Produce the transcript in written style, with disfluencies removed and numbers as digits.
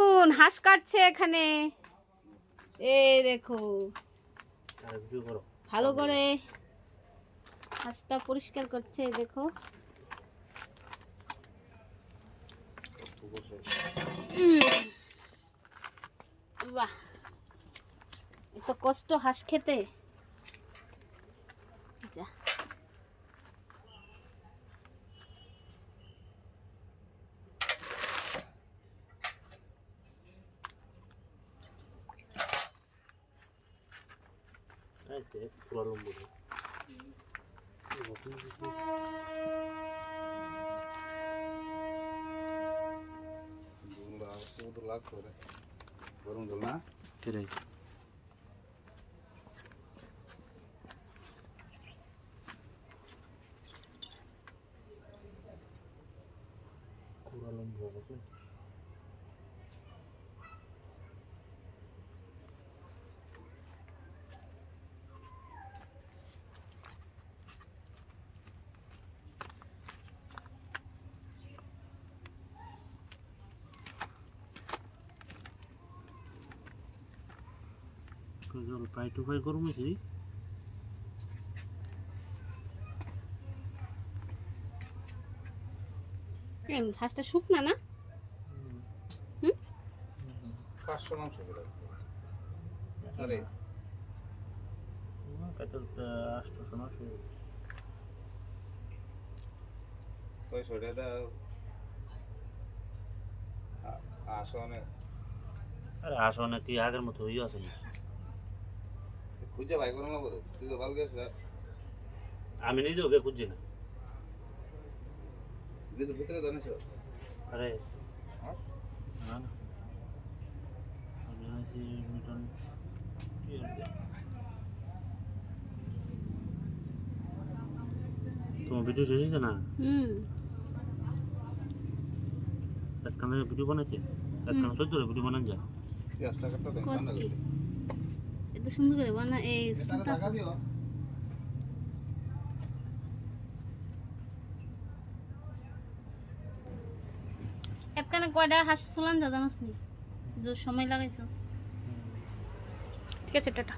দেখুন হাঁস কাটছে এখানে, এই দেখো ভালো করে হাঁসটা পরিষ্কার করছে, দেখো বাহ, এত কষ্ট হাঁস খেতে। যা গরম জল না কেটে ফ্রাই টু ফ্রাই করবো কি? হাঁসটা শুকনা না? 500 মাংস আরে 600 টাকা আসনে। আরে আসনে কি আগের মতো হয়ে আছে না? খুঁজে ভাই করো না বলো, তুই তো ভালো গেছ। আমি নিজে ওকে খুঁজছি না। বিদ্যুৎ ভিতরে জানিস? আরে না না, আমি আছি মিটন কি আছে? তোমার ভিডিও ছেড়েছে না? একখানে ভিডিও বানাচ্ছে, একখানে সহ্য করে ভিডিও বানান যায়। 10 টাকা তো টেনশন না লাগে। এত সুন্দর করে বানা, এই টাকা দিও। একখানে কয়টা হাঁস চলান যা জানোস নি, যে সময় লাগাইছ। ঠিক আছে, টাটা।